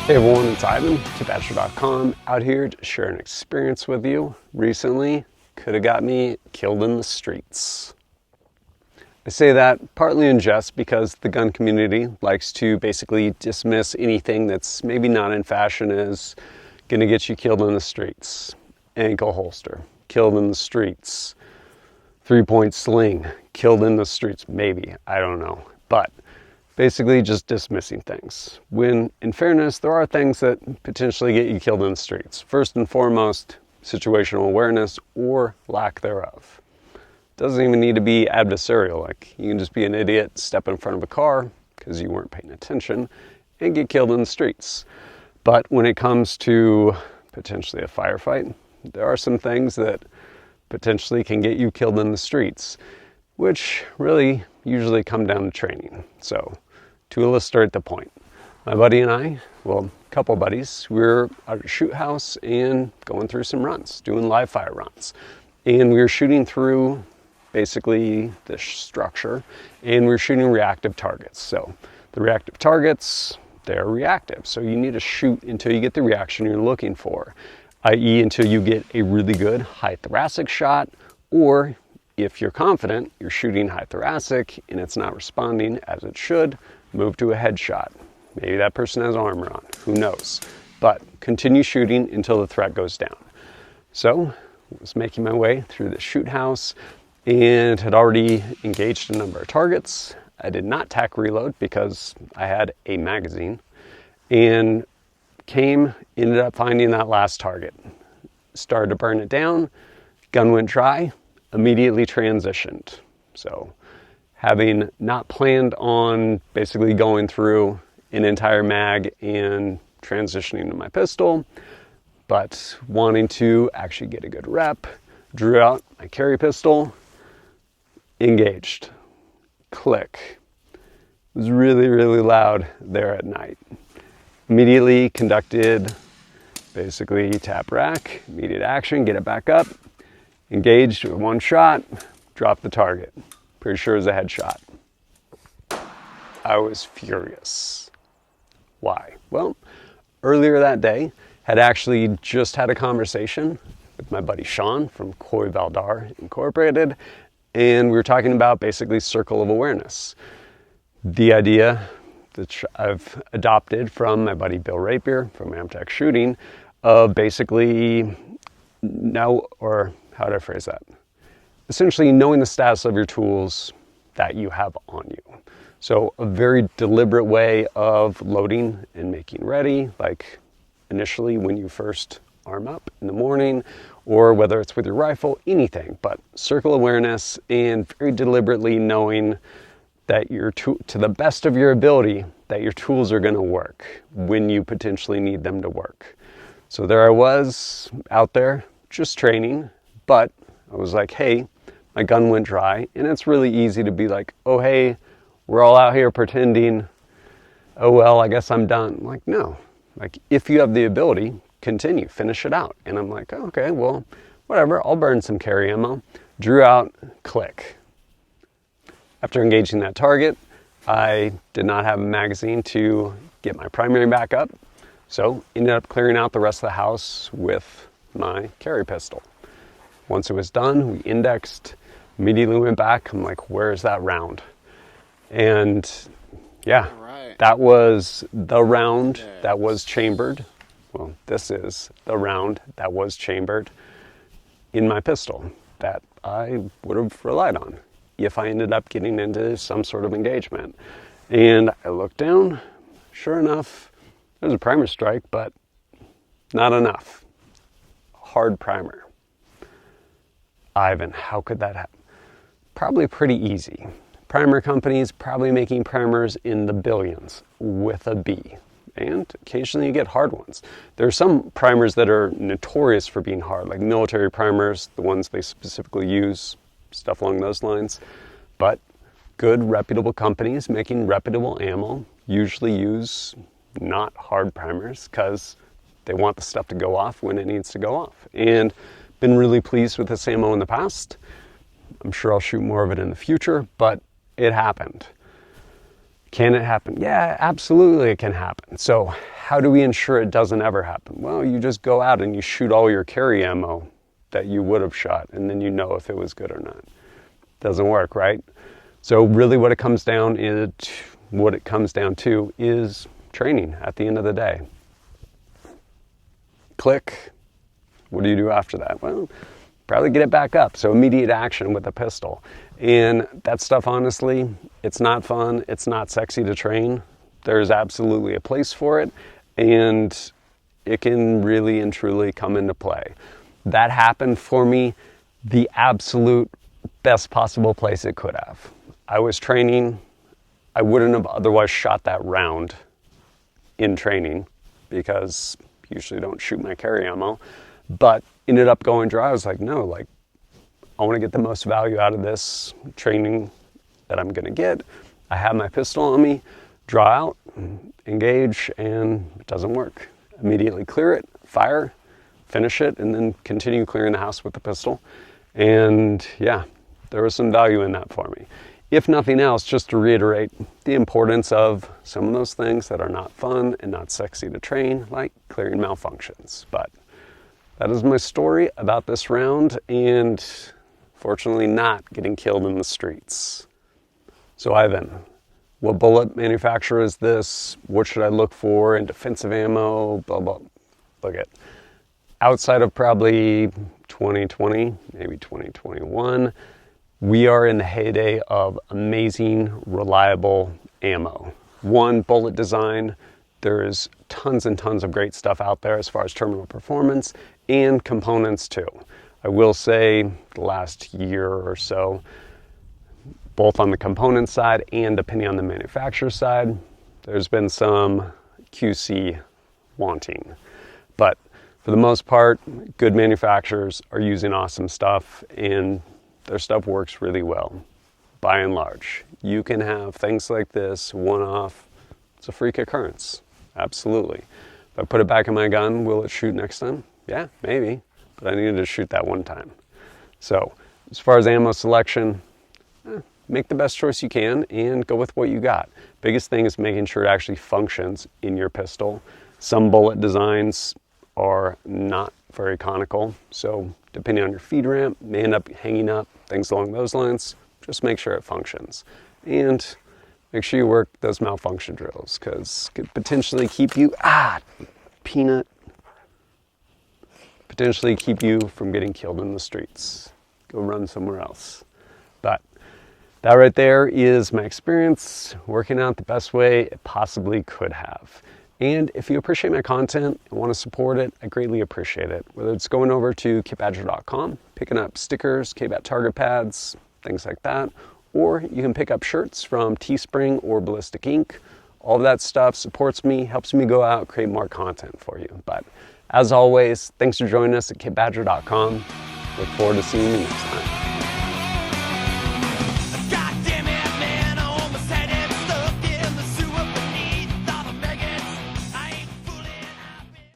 Hey everyone, it's Ivan, tipatcher.com, out here to share an experience with you. Recently, could have got me killed in the streets. I say that partly in jest because the gun community likes to basically dismiss anything that's maybe not in fashion as going to get you killed in the streets. Ankle holster, killed in the streets. 3-point sling, killed in the streets, maybe, I don't know. But basically just dismissing things, when in fairness there are things that potentially get you killed in the streets. First and foremost, situational awareness or lack thereof. Doesn't even need to be adversarial, like you can just be an idiot, step in front of a car because you weren't paying attention and get killed in the streets. But when it comes to potentially a firefight, there are some things that potentially can get you killed in the streets, which really usually come down to training. So to illustrate the point, my buddy and I, well, a couple buddies, we were at a shoot house and going through some runs, doing live fire runs. And we were shooting through basically this structure, and we were shooting reactive targets. So the reactive targets, they're reactive. So you need to shoot until you get the reaction you're looking for, i.e. until you get a really good high thoracic shot, or if you're confident you're shooting high thoracic and it's not responding as it should, move to a headshot. Maybe that person has armor on, who knows? But continue shooting until the threat goes down. So I was making my way through the shoot house and had already engaged a number of targets. I did not tack reload because I had a magazine, and ended up finding that last target. Started to burn it down, gun went dry, immediately transitioned. So having not planned on basically going through an entire mag and transitioning to my pistol, but wanting to actually get a good rep, drew out my carry pistol, engaged, click. It was really, really loud there at night. Immediately conducted basically tap rack, immediate action, get it back up, engaged with one shot, drop the target. Pretty sure it was a headshot. I was furious. Why? Well, earlier that day, had actually just had a conversation with my buddy Sean from Coy Valdar Incorporated, and we were talking about basically circle of awareness. The idea that I've adopted from my buddy Bill Rapier from Amtech Shooting of basically how do I phrase that? Essentially knowing the status of your tools that you have on you. So a very deliberate way of loading and making ready, like initially when you first arm up in the morning, or whether it's with your rifle, anything, but circle awareness and very deliberately knowing that to the best of your ability, that your tools are gonna work when you potentially need them to work. So there I was out there just training, but I was like, hey, my gun went dry, and it's really easy to be like, oh, hey, we're all out here pretending, oh, well, I guess I'm done. I'm like, no, like if you have the ability, continue, finish it out. And I'm like, oh, okay, well, whatever, I'll burn some carry ammo. Drew out, click. After engaging that target, I did not have a magazine to get my primary back up, so ended up clearing out the rest of the house with my carry pistol. Once it was done, we indexed, immediately went back. I'm like, where's that round? And yeah, right. That was the round that was chambered. Well, this is the round that was chambered in my pistol that I would have relied on if I ended up getting into some sort of engagement. And I looked down, sure enough, there was a primer strike, but not enough. Hard primer. Ivan, how could that happen? Probably pretty easy. Primer companies probably making primers in the billions with a B. And occasionally you get hard ones. There are some primers that are notorious for being hard, like military primers, the ones they specifically use, stuff along those lines. But good, reputable companies making reputable ammo usually use not hard primers because they want the stuff to go off when it needs to go off. And been really pleased with this ammo in the past. I'm sure I'll shoot more of it in the future, but it happened. Can it happen? Yeah, absolutely it can happen. So how do we ensure it doesn't ever happen? Well, you just go out and you shoot all your carry ammo that you would have shot, and then you know if it was good or not. Doesn't work, right? So really what it comes down to is training at the end of the day. Click. What do you do after that? Well, probably get it back up. So immediate action with a pistol. And that stuff, honestly, it's not fun. It's not sexy to train. There's absolutely a place for it, and it can really and truly come into play. That happened for me the absolute best possible place it could have. I was training. I wouldn't have otherwise shot that round in training because I usually don't shoot my carry ammo, but ended up going dry. I was like, no, like, I want to get the most value out of this training that I'm going to get. I have my pistol on me, draw out, engage, and it doesn't work. Immediately clear it, fire, finish it, and then continue clearing the house with the pistol. And yeah, there was some value in that for me. If nothing else, just to reiterate the importance of some of those things that are not fun and not sexy to train, like clearing malfunctions. But that is my story about this round, and fortunately not getting killed in the streets. So Ivan, what bullet manufacturer is this? What should I look for in defensive ammo? Blah, blah. Look at outside of probably 2020, maybe 2021, we are in the heyday of amazing, reliable ammo. One, bullet design. There's tons and tons of great stuff out there as far as terminal performance and components too. I will say the last year or so, both on the component side and depending on the manufacturer side, there's been some QC wanting. But for the most part, good manufacturers are using awesome stuff, and their stuff works really well, by and large. You can have things like this, one-off. It's a freak occurrence, absolutely. If I put it back in my gun, will it shoot next time? Yeah, maybe, but I needed to shoot that one time. So, as far as ammo selection, make the best choice you can and go with what you got. Biggest thing is making sure it actually functions in your pistol. Some bullet designs are not very conical, so depending on your feed ramp, may end up hanging up, things along those lines. Just make sure it functions. And make sure you work those malfunction drills, because it could potentially keep you, potentially keep you from getting killed in the streets. Go run somewhere else. But that right there is my experience working out the best way it possibly could have. And if you appreciate my content and want to support it, I greatly appreciate it. Whether it's going over to kitbadger.com, picking up stickers, KBAT target pads, things like that, or you can pick up shirts from Teespring or Ballistic Ink. All of that stuff supports me, helps me go out, create more content for you. But as always, thanks for joining us at kitbadger.com. Look forward to seeing you next time.